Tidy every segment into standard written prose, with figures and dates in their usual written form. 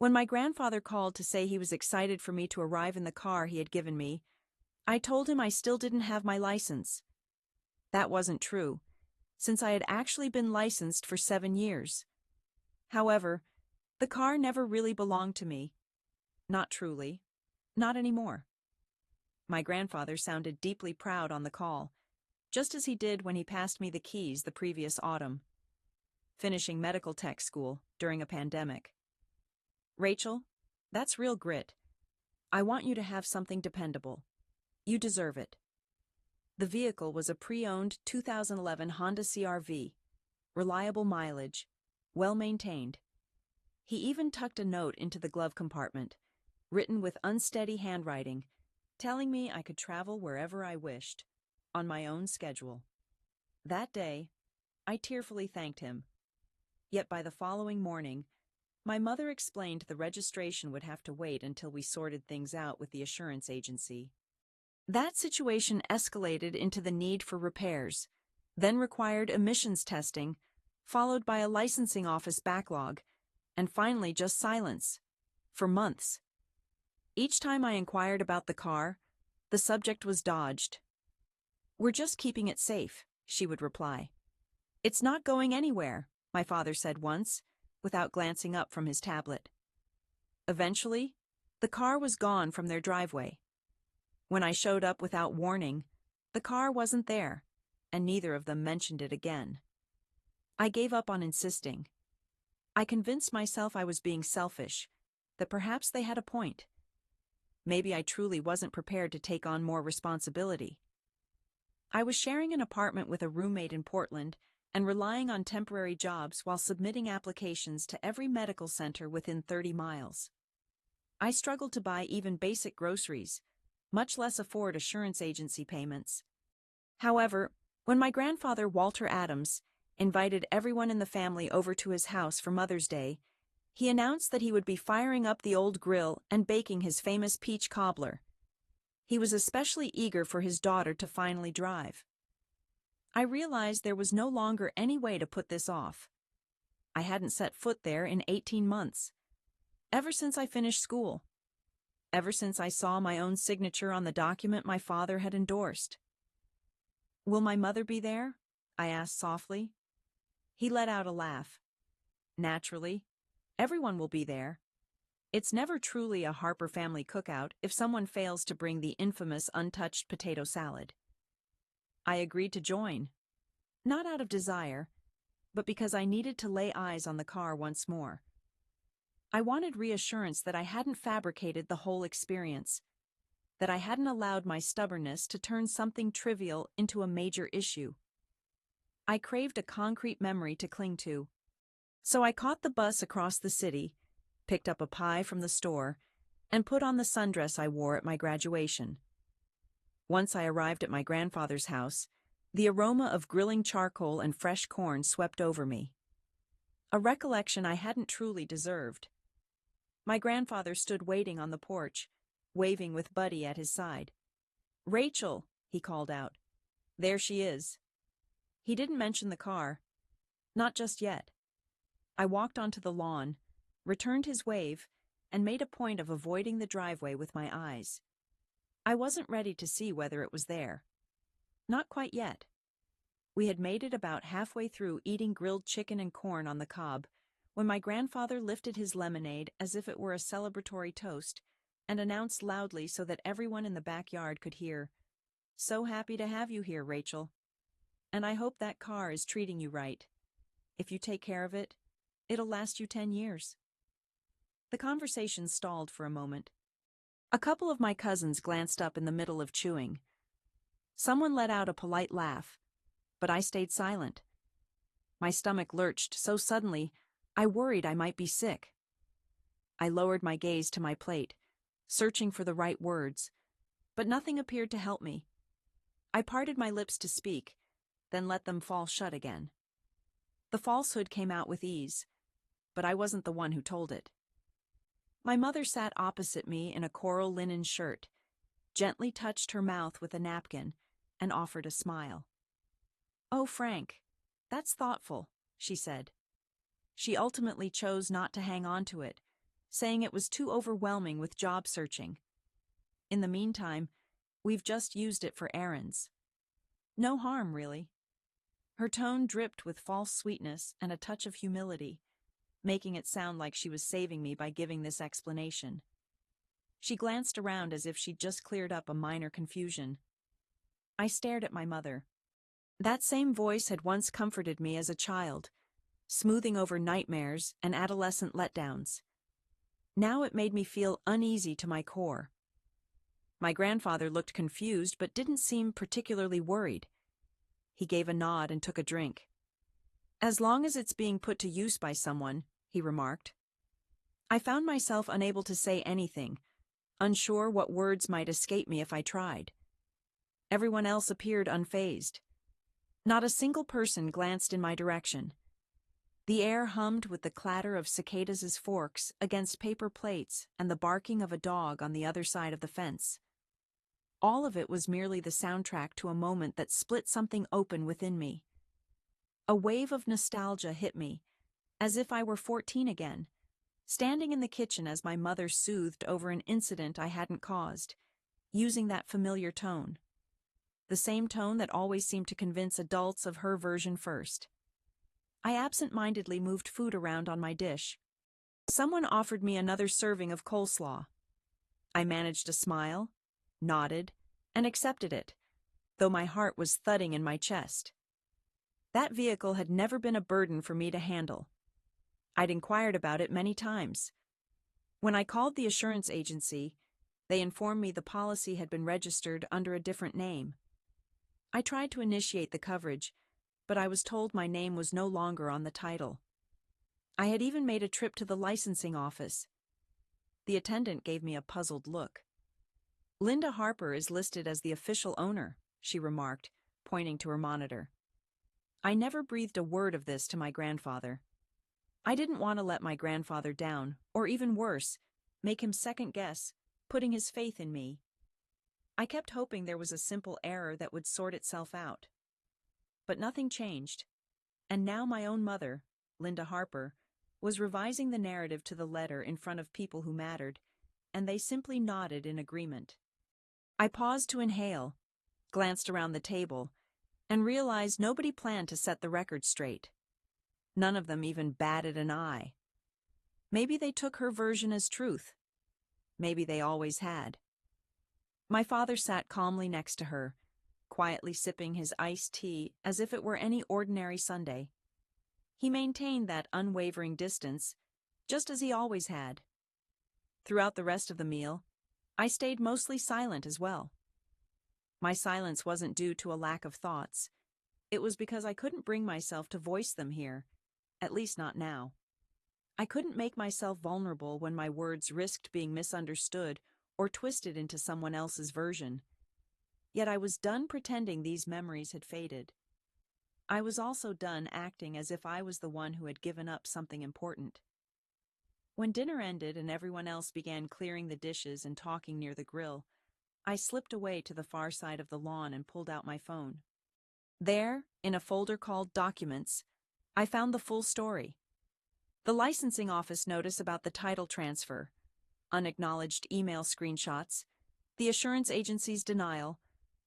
When my grandfather called to say he was excited for me to arrive in the car he had given me, I told him I still didn't have my license. That wasn't true, since I had actually been licensed for 7 years. However, the car never really belonged to me. Not truly. Not anymore. My grandfather sounded deeply proud on the call, just as he did when he passed me the keys the previous autumn, finishing medical tech school during a pandemic. Rachel, that's real grit. I want you to have something dependable. You deserve it. The vehicle was a pre-owned 2011 Honda CR-V, reliable mileage, well-maintained. He even tucked a note into the glove compartment, written with unsteady handwriting, telling me I could travel wherever I wished, on my own schedule. That day, I tearfully thanked him. Yet by the following morning, my mother explained the registration would have to wait until we sorted things out with the assurance agency. That situation escalated into the need for repairs, then required emissions testing, followed by a licensing office backlog, and finally just silence. For months. Each time I inquired about the car, the subject was dodged. "We're just keeping it safe," she would reply. "It's not going anywhere," my father said once, without glancing up from his tablet. Eventually, the car was gone from their driveway. When I showed up without warning, the car wasn't there, and neither of them mentioned it again. I gave up on insisting. I convinced myself I was being selfish, that perhaps they had a point. Maybe I truly wasn't prepared to take on more responsibility. I was sharing an apartment with a roommate in Portland and relying on temporary jobs while submitting applications to every medical center within 30 miles. I struggled to buy even basic groceries, much less afford assurance agency payments. However, when my grandfather, Walter Adams, invited everyone in the family over to his house for Mother's Day, he announced that he would be firing up the old grill and baking his famous peach cobbler. He was especially eager for his daughter to finally drive. I realized there was no longer any way to put this off. I hadn't set foot there in 18 months. Ever since I finished school. Ever since I saw my own signature on the document my father had endorsed. "Will my mother be there?" I asked softly. He let out a laugh. "Naturally. Everyone will be there. It's never truly a Harper family cookout if someone fails to bring the infamous untouched potato salad." I agreed to join. Not out of desire, but because I needed to lay eyes on the car once more. I wanted reassurance that I hadn't fabricated the whole experience, that I hadn't allowed my stubbornness to turn something trivial into a major issue. I craved a concrete memory to cling to. So I caught the bus across the city, picked up a pie from the store, and put on the sundress I wore at my graduation. Once I arrived at my grandfather's house, the aroma of grilling charcoal and fresh corn swept over me. A recollection I hadn't truly deserved. My grandfather stood waiting on the porch, waving with Buddy at his side. "Rachel," he called out. "There she is." He didn't mention the car. Not just yet. I walked onto the lawn, returned his wave, and made a point of avoiding the driveway with my eyes. I wasn't ready to see whether it was there. Not quite yet. We had made it about halfway through eating grilled chicken and corn on the cob when my grandfather lifted his lemonade as if it were a celebratory toast and announced loudly so that everyone in the backyard could hear, "So happy to have you here, Rachel. And I hope that car is treating you right. If you take care of it, it'll last you 10 years. The conversation stalled for a moment. A couple of my cousins glanced up in the middle of chewing. Someone let out a polite laugh, but I stayed silent. My stomach lurched so suddenly, I worried I might be sick. I lowered my gaze to my plate, searching for the right words, but nothing appeared to help me. I parted my lips to speak, then let them fall shut again. The falsehood came out with ease, but I wasn't the one who told it. My mother sat opposite me in a coral linen shirt, gently touched her mouth with a napkin, and offered a smile. "Oh, Frank, that's thoughtful," she said. She ultimately chose not to hang on to it, saying it was too overwhelming with job searching. In the meantime, we've just used it for errands. No harm, really. Her tone dripped with false sweetness and a touch of humility, making it sound like she was saving me by giving this explanation. She glanced around as if she'd just cleared up a minor confusion. I stared at my mother. That same voice had once comforted me as a child, smoothing over nightmares and adolescent letdowns. Now it made me feel uneasy to my core. My grandfather looked confused but didn't seem particularly worried. He gave a nod and took a drink. "As long as it's being put to use by someone," he remarked. I found myself unable to say anything, unsure what words might escape me if I tried. Everyone else appeared unfazed. Not a single person glanced in my direction. The air hummed with the clatter of cicadas' forks against paper plates and the barking of a dog on the other side of the fence. All of it was merely the soundtrack to a moment that split something open within me. A wave of nostalgia hit me, as if I were 14 again, standing in the kitchen as my mother soothed over an incident I hadn't caused, using that familiar tone. The same tone that always seemed to convince adults of her version first. I absent-mindedly moved food around on my dish. Someone offered me another serving of coleslaw. I managed a smile, nodded, and accepted it, though my heart was thudding in my chest. That vehicle had never been a burden for me to handle. I'd inquired about it many times. When I called the assurance agency, they informed me the policy had been registered under a different name. I tried to initiate the coverage, but I was told my name was no longer on the title. I had even made a trip to the licensing office. The attendant gave me a puzzled look. "Linda Harper is listed as the official owner," she remarked, pointing to her monitor. I never breathed a word of this to my grandfather. I didn't want to let my grandfather down, or even worse, make him second-guess, putting his faith in me. I kept hoping there was a simple error that would sort itself out. But nothing changed, and now my own mother, Linda Harper, was revising the narrative to the letter in front of people who mattered, and they simply nodded in agreement. I paused to inhale, glanced around the table, and realized nobody planned to set the record straight. None of them even batted an eye. Maybe they took her version as truth. Maybe they always had. My father sat calmly next to her, quietly sipping his iced tea as if it were any ordinary Sunday. He maintained that unwavering distance, just as he always had. Throughout the rest of the meal, I stayed mostly silent as well. My silence wasn't due to a lack of thoughts. It was because I couldn't bring myself to voice them here, at least not now. I couldn't make myself vulnerable when my words risked being misunderstood or twisted into someone else's version. Yet I was done pretending these memories had faded. I was also done acting as if I was the one who had given up something important. When dinner ended and everyone else began clearing the dishes and talking near the grill, I slipped away to the far side of the lawn and pulled out my phone. There, in a folder called Documents, I found the full story. The licensing office notice about the title transfer, unacknowledged email screenshots, the assurance agency's denial,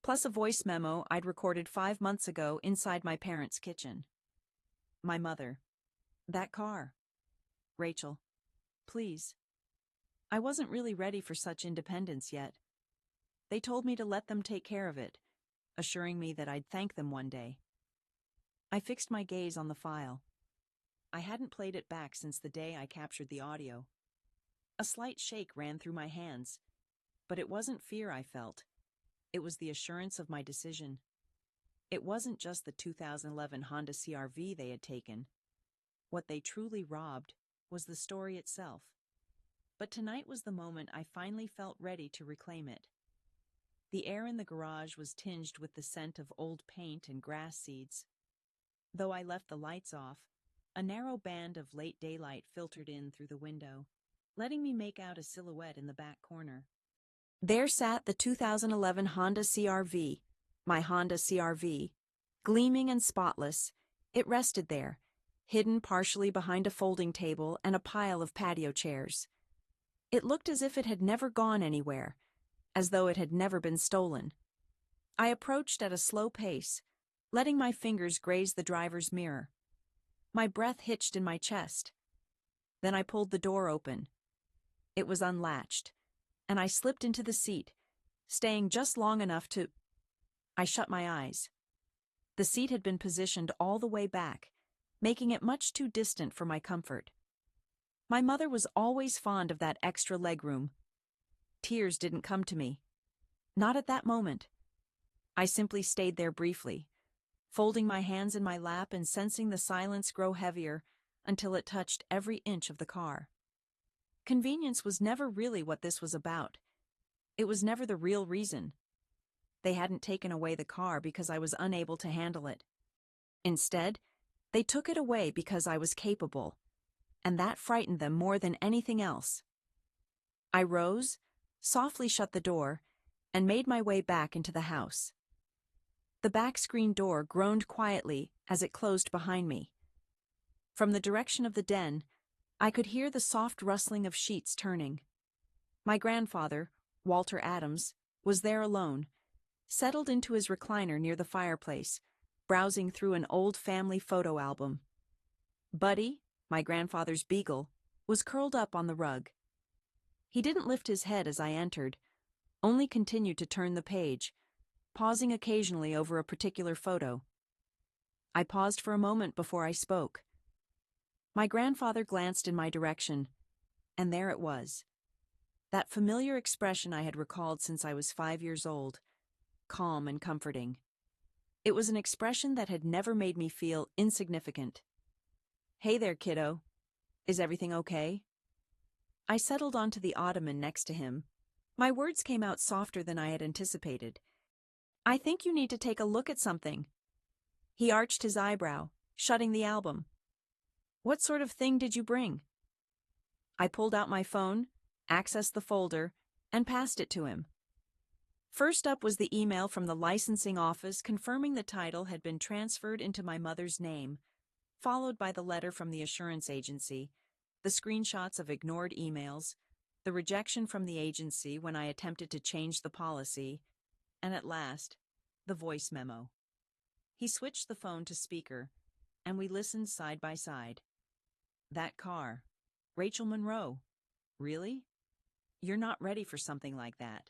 plus a voice memo I'd recorded 5 months ago inside my parents' kitchen. My mother. "That car. Rachel. Please." I wasn't really ready for such independence yet. They told me to let them take care of it, assuring me that I'd thank them one day. I fixed my gaze on the file. I hadn't played it back since the day I captured the audio. A slight shake ran through my hands, but it wasn't fear I felt. It was the assurance of my decision. It wasn't just the 2011 Honda CR-V they had taken. What they truly robbed was the story itself. But tonight was the moment I finally felt ready to reclaim it. The air in the garage was tinged with the scent of old paint and grass seeds. Though I left the lights off, a narrow band of late daylight filtered in through the window, letting me make out a silhouette in the back corner. There sat the 2011 Honda CR-V, my Honda CR-V. Gleaming and spotless, it rested there, hidden partially behind a folding table and a pile of patio chairs. It looked as if it had never gone anywhere, as though it had never been stolen. I approached at a slow pace, letting my fingers graze the driver's mirror. My breath hitched in my chest. Then I pulled the door open. It was unlatched, and I slipped into the seat, staying just long enough to... I shut my eyes. The seat had been positioned all the way back, making it much too distant for my comfort. My mother was always fond of that extra legroom. Tears didn't come to me. Not at that moment. I simply stayed there briefly, folding my hands in my lap and sensing the silence grow heavier until it touched every inch of the car. Convenience was never really what this was about. It was never the real reason. They hadn't taken away the car because I was unable to handle it. Instead, they took it away because I was capable, and that frightened them more than anything else. I rose, softly shut the door, and made my way back into the house. The back screen door groaned quietly as it closed behind me. From the direction of the den, I could hear the soft rustling of sheets turning. My grandfather, Walter Adams, was there alone, settled into his recliner near the fireplace, browsing through an old family photo album. Buddy, my grandfather's beagle, was curled up on the rug. He didn't lift his head as I entered, only continued to turn the page, pausing occasionally over a particular photo. I paused for a moment before I spoke. My grandfather glanced in my direction, and there it was. That familiar expression I had recalled since I was 5 years old, calm and comforting. It was an expression that had never made me feel insignificant. "Hey there, kiddo. Is everything okay?" I settled onto the ottoman next to him. My words came out softer than I had anticipated. "I think you need to take a look at something." He arched his eyebrow, shutting the album. "What sort of thing did you bring?" I pulled out my phone, accessed the folder, and passed it to him. First up was the email from the licensing office confirming the title had been transferred into my mother's name, followed by the letter from the assurance agency, the screenshots of ignored emails, the rejection from the agency when I attempted to change the policy, and at last, the voice memo. He switched the phone to speaker, and we listened side by side. "That car. Rachel Monroe. Really? You're not ready for something like that.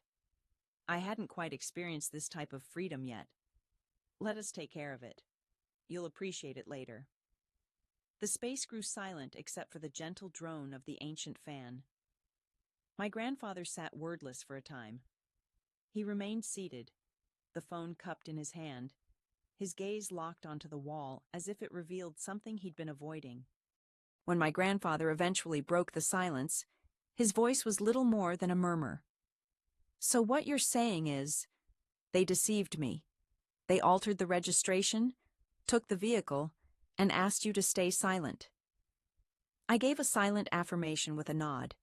I hadn't quite experienced this type of freedom yet. Let us take care of it. You'll appreciate it later." The space grew silent except for the gentle drone of the ancient fan. My grandfather sat wordless for a time. He remained seated, the phone cupped in his hand, his gaze locked onto the wall as if it revealed something he'd been avoiding. When my grandfather eventually broke the silence, his voice was little more than a murmur. "So what you're saying is, they deceived me. They altered the registration, took the vehicle, and asked you to stay silent." I gave a silent affirmation with a nod.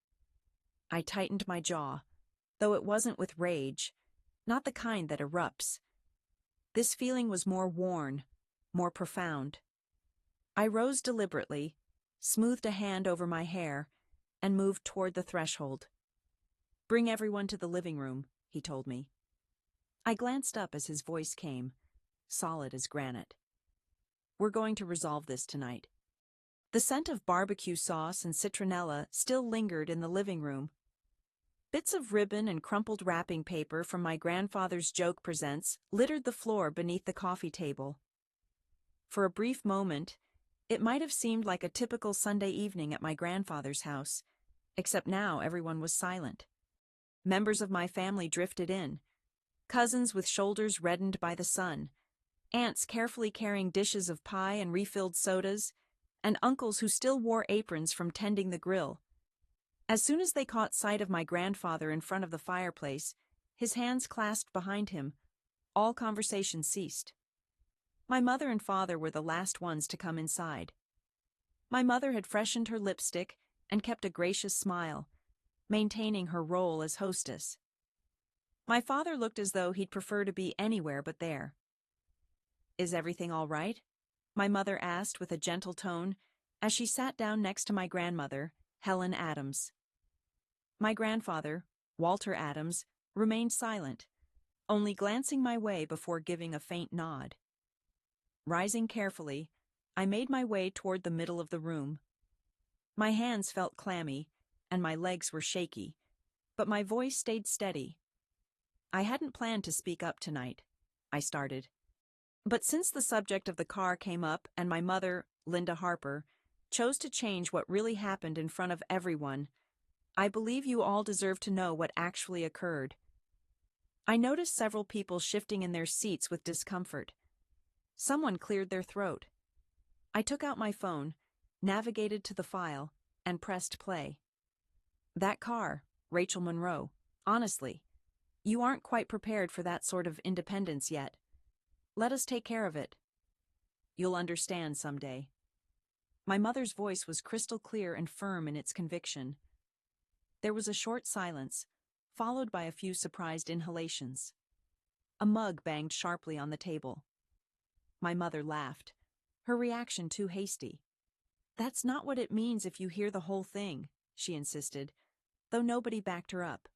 I tightened my jaw, though it wasn't with rage, not the kind that erupts. This feeling was more worn, more profound. I rose deliberately, smoothed a hand over my hair, and moved toward the threshold. "Bring everyone to the living room," he told me. I glanced up as his voice came, solid as granite. "We're going to resolve this tonight." The scent of barbecue sauce and citronella still lingered in the living room. Bits of ribbon and crumpled wrapping paper from my grandfather's joke presents littered the floor beneath the coffee table. For a brief moment, it might have seemed like a typical Sunday evening at my grandfather's house, except now everyone was silent. Members of my family drifted in, cousins with shoulders reddened by the sun, aunts carefully carrying dishes of pie and refilled sodas, and uncles who still wore aprons from tending the grill. As soon as they caught sight of my grandfather in front of the fireplace, his hands clasped behind him, all conversation ceased. My mother and father were the last ones to come inside. My mother had freshened her lipstick and kept a gracious smile, maintaining her role as hostess. My father looked as though he'd prefer to be anywhere but there. "Is everything all right?" my mother asked with a gentle tone as she sat down next to my grandmother, Helen Adams. My grandfather, Walter Adams, remained silent, only glancing my way before giving a faint nod. Rising carefully, I made my way toward the middle of the room. My hands felt clammy, and my legs were shaky, but my voice stayed steady. I hadn't planned to speak up tonight, I started. But since the subject of the car came up and my mother, Linda Harper, chose to change what really happened in front of everyone, I believe you all deserve to know what actually occurred. I noticed several people shifting in their seats with discomfort. Someone cleared their throat. I took out my phone, navigated to the file, and pressed play. That car, Rachel Monroe, honestly, you aren't quite prepared for that sort of independence yet. Let us take care of it. You'll understand someday. My mother's voice was crystal clear and firm in its conviction. There was a short silence, followed by a few surprised inhalations. A mug banged sharply on the table. My mother laughed, her reaction too hasty. That's not what it means if you hear the whole thing, she insisted, though nobody backed her up.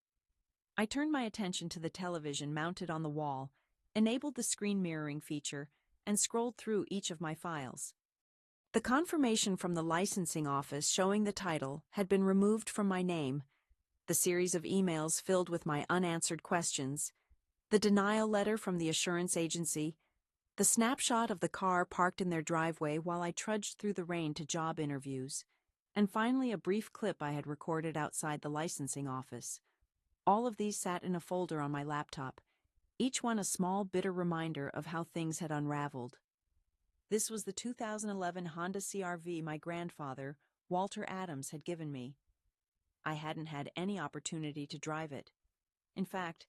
I turned my attention to the television mounted on the wall, enabled the screen mirroring feature, and scrolled through each of my files. The confirmation from the licensing office showing the title had been removed from my name, the series of emails filled with my unanswered questions, the denial letter from the assurance agency, the snapshot of the car parked in their driveway while I trudged through the rain to job interviews, and finally a brief clip I had recorded outside the licensing office. All of these sat in a folder on my laptop, each one a small, bitter reminder of how things had unraveled. This was the 2011 Honda CR-V my grandfather, Walter Adams, had given me. I hadn't had any opportunity to drive it. In fact,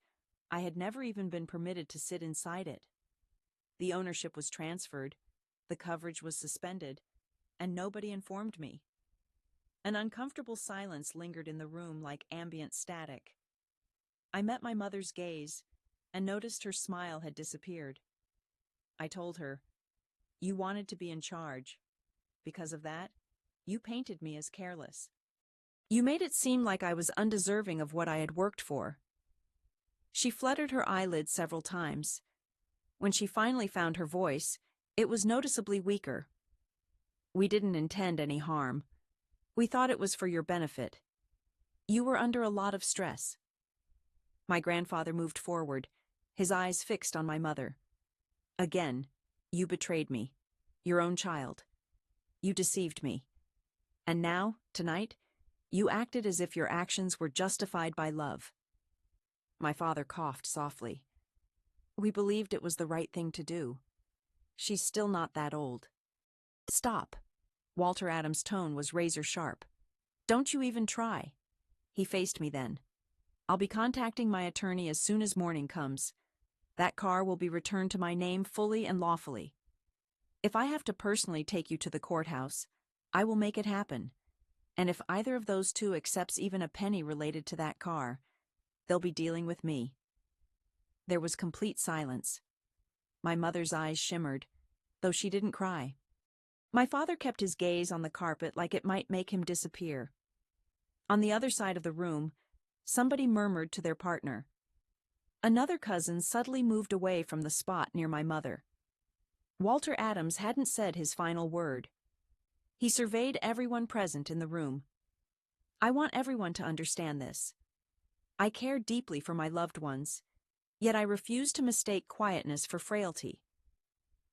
I had never even been permitted to sit inside it. The ownership was transferred, the coverage was suspended, and nobody informed me. An uncomfortable silence lingered in the room like ambient static. I met my mother's gaze and noticed her smile had disappeared. I told her, "You wanted to be in charge. Because of that, you painted me as careless. You made it seem like I was undeserving of what I had worked for." She fluttered her eyelids several times. When she finally found her voice, it was noticeably weaker. "We didn't intend any harm. We thought it was for your benefit. You were under a lot of stress." My grandfather moved forward, his eyes fixed on my mother. "Again, you betrayed me, your own child. You deceived me. And now, tonight, you acted as if your actions were justified by love." My father coughed softly. "We believed it was the right thing to do. She's still not that old." "Stop." Walter Adams' tone was razor sharp. "Don't you even try." He faced me then. "I'll be contacting my attorney as soon as morning comes. That car will be returned to my name fully and lawfully. If I have to personally take you to the courthouse, I will make it happen. And if either of those two accepts even a penny related to that car, they'll be dealing with me." There was complete silence. My mother's eyes shimmered, though she didn't cry. My father kept his gaze on the carpet like it might make him disappear. On the other side of the room, somebody murmured to their partner. Another cousin subtly moved away from the spot near my mother. Walter Adams hadn't said his final word. He surveyed everyone present in the room. "I want everyone to understand this. I care deeply for my loved ones, yet I refuse to mistake quietness for frailty.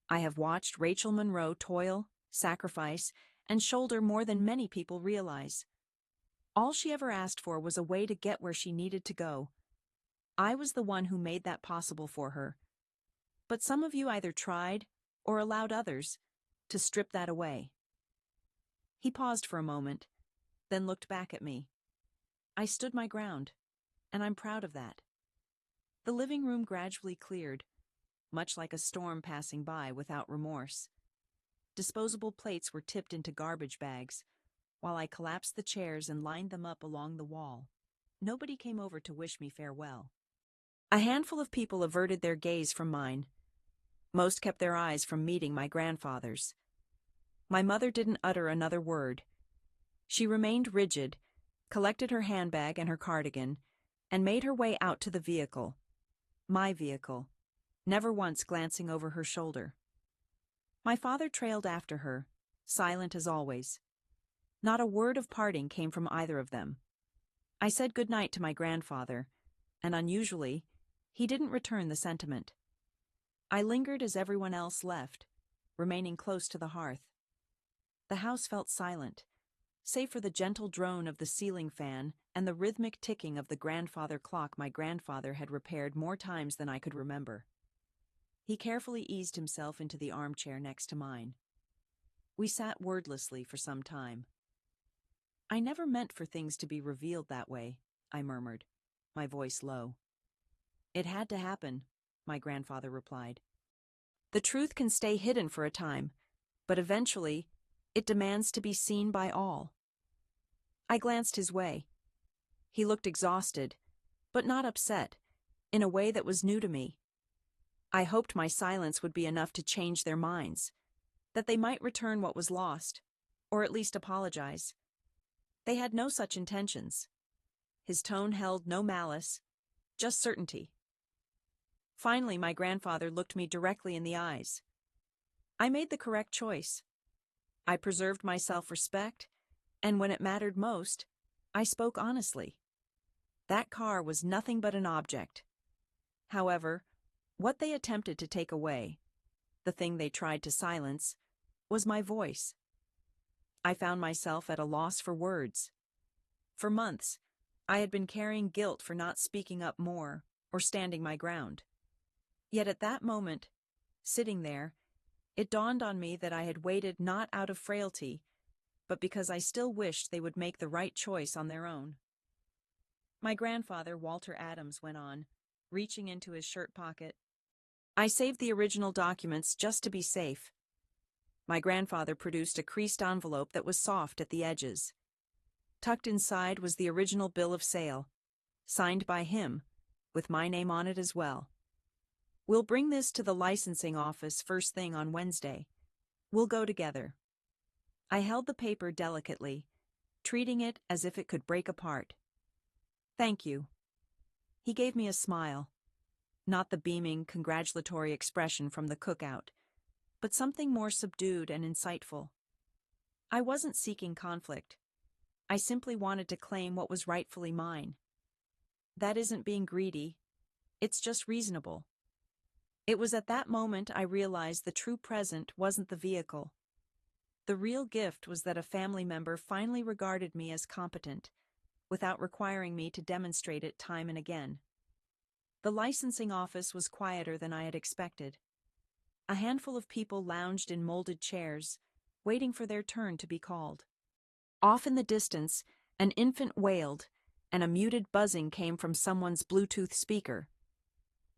I have watched Rachel Monroe toil, sacrifice, and shoulder more than many people realize. All she ever asked for was a way to get where she needed to go. I was the one who made that possible for her. But some of you either tried, or allowed others, to strip that away." He paused for a moment, then looked back at me. I stood my ground, and I'm proud of that. The living room gradually cleared, much like a storm passing by without remorse. Disposable plates were tipped into garbage bags, while I collapsed the chairs and lined them up along the wall. Nobody came over to wish me farewell. A handful of people averted their gaze from mine. Most kept their eyes from meeting my grandfather's. My mother didn't utter another word. She remained rigid, collected her handbag and her cardigan, and made her way out to the vehicle. My vehicle, never once glancing over her shoulder. My father trailed after her, silent as always. Not a word of parting came from either of them. I said good night to my grandfather, and unusually, he didn't return the sentiment. I lingered as everyone else left, remaining close to the hearth. The house felt silent, save for the gentle drone of the ceiling fan and the rhythmic ticking of the grandfather clock my grandfather had repaired more times than I could remember. He carefully eased himself into the armchair next to mine. We sat wordlessly for some time. "I never meant for things to be revealed that way," I murmured, my voice low. "It had to happen," my grandfather replied. "The truth can stay hidden for a time, but eventually, it demands to be seen by all." I glanced his way. He looked exhausted, but not upset, in a way that was new to me. I hoped my silence would be enough to change their minds, that they might return what was lost, or at least apologize. They had no such intentions. His tone held no malice, just certainty. Finally, my grandfather looked me directly in the eyes. I made the correct choice. I preserved my self-respect, and when it mattered most, I spoke honestly. That car was nothing but an object. However, what they attempted to take away, the thing they tried to silence, was my voice. I found myself at a loss for words. For months, I had been carrying guilt for not speaking up more or standing my ground. Yet at that moment, sitting there, it dawned on me that I had waited not out of frailty, but because I still wished they would make the right choice on their own. My grandfather, Walter Adams, went on, reaching into his shirt pocket. "I saved the original documents just to be safe." My grandfather produced a creased envelope that was soft at the edges. Tucked inside was the original bill of sale, signed by him, with my name on it as well. "We'll bring this to the licensing office first thing on Wednesday. We'll go together." I held the paper delicately, treating it as if it could break apart. "Thank you." He gave me a smile, not the beaming, congratulatory expression from the cookout, but something more subdued and insightful. I wasn't seeking conflict. I simply wanted to claim what was rightfully mine. That isn't being greedy. It's just reasonable. It was at that moment I realized the true present wasn't the vehicle. The real gift was that a family member finally regarded me as competent, without requiring me to demonstrate it time and again. The licensing office was quieter than I had expected. A handful of people lounged in molded chairs, waiting for their turn to be called. Off in the distance, an infant wailed, and a muted buzzing came from someone's Bluetooth speaker.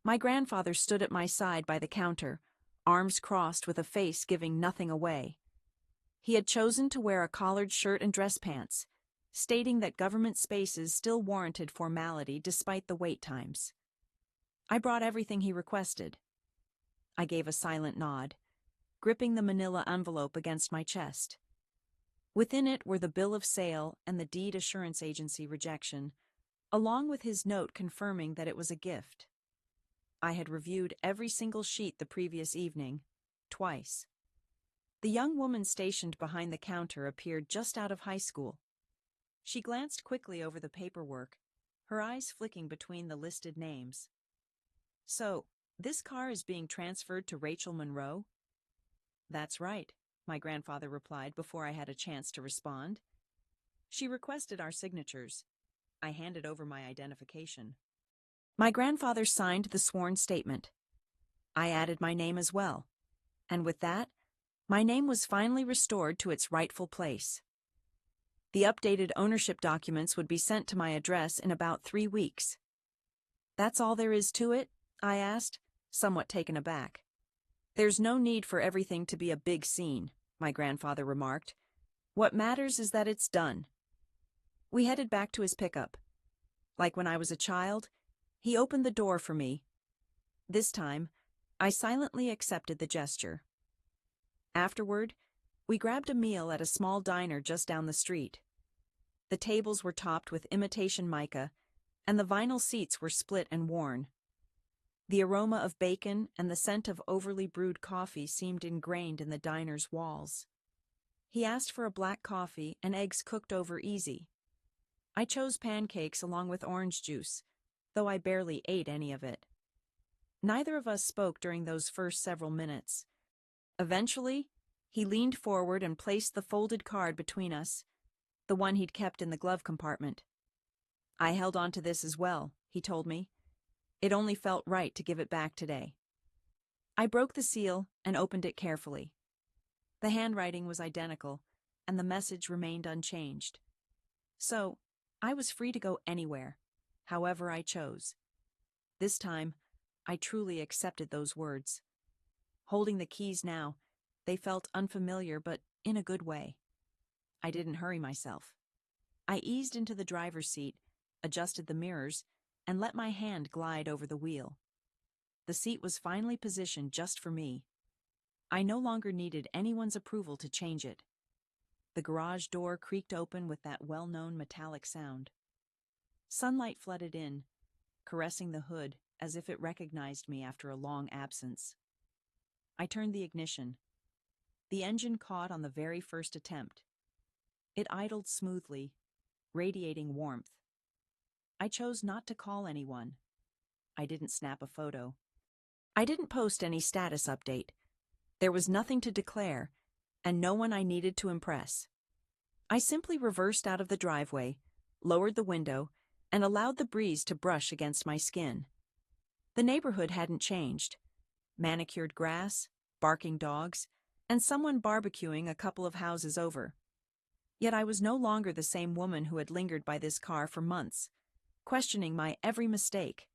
My grandfather stood at my side by the counter, arms crossed with a face giving nothing away. He had chosen to wear a collared shirt and dress pants, stating that government spaces still warranted formality despite the wait times. I brought everything he requested. I gave a silent nod, gripping the manila envelope against my chest. Within it were the bill of sale and the deed assurance agency rejection, along with his note confirming that it was a gift. I had reviewed every single sheet the previous evening, twice. The young woman stationed behind the counter appeared just out of high school. She glanced quickly over the paperwork, her eyes flicking between the listed names. "So, this car is being transferred to Rachel Monroe?" "That's right," my grandfather replied before I had a chance to respond. "She requested our signatures." I handed over my identification. My grandfather signed the sworn statement. I added my name as well, and with that, my name was finally restored to its rightful place. The updated ownership documents would be sent to my address in about 3 weeks. "That's all there is to it?" I asked, somewhat taken aback. "There's no need for everything to be a big scene," my grandfather remarked. "What matters is that it's done." We headed back to his pickup. Like when I was a child, he opened the door for me. This time, I silently accepted the gesture. Afterward, we grabbed a meal at a small diner just down the street. The tables were topped with imitation mica, and the vinyl seats were split and worn. The aroma of bacon and the scent of overly brewed coffee seemed ingrained in the diner's walls. He asked for a black coffee and eggs cooked over easy. I chose pancakes along with orange juice, though I barely ate any of it. Neither of us spoke during those first several minutes. Eventually, he leaned forward and placed the folded card between us, the one he'd kept in the glove compartment. I held on to this as well, he told me. It only felt right to give it back today. I broke the seal and opened it carefully. The handwriting was identical, and the message remained unchanged. So, I was free to go anywhere, however I chose. This time, I truly accepted those words. Holding the keys now, they felt unfamiliar but in a good way. I didn't hurry myself. I eased into the driver's seat, adjusted the mirrors, and let my hand glide over the wheel. The seat was finally positioned just for me. I no longer needed anyone's approval to change it. The garage door creaked open with that well-known metallic sound. Sunlight flooded in, caressing the hood as if it recognized me after a long absence. I turned the ignition. The engine caught on the very first attempt. It idled smoothly, radiating warmth. I chose not to call anyone. I didn't snap a photo. I didn't post any status update. There was nothing to declare, and no one I needed to impress. I simply reversed out of the driveway, lowered the window, and allowed the breeze to brush against my skin. The neighborhood hadn't changed. Manicured grass, barking dogs, and someone barbecuing a couple of houses over. Yet I was no longer the same woman who had lingered by this car for months, questioning my every mistake.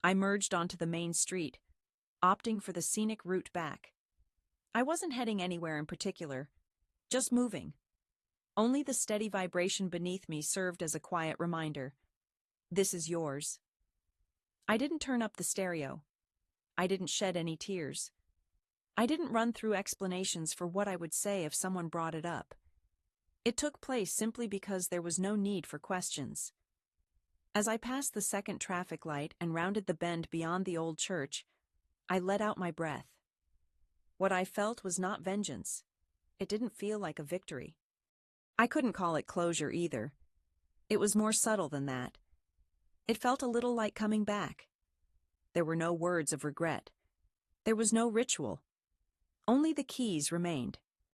I merged onto the main street, opting for the scenic route back. I wasn't heading anywhere in particular, just moving. Only the steady vibration beneath me served as a quiet reminder. This is yours. I didn't turn up the stereo. I didn't shed any tears. I didn't run through explanations for what I would say if someone brought it up. It took place simply because there was no need for questions. As I passed the second traffic light and rounded the bend beyond the old church, I let out my breath. What I felt was not vengeance. It didn't feel like a victory. I couldn't call it closure either. It was more subtle than that. It felt a little like coming back. There were no words of regret. There was no ritual. Only the keys remained.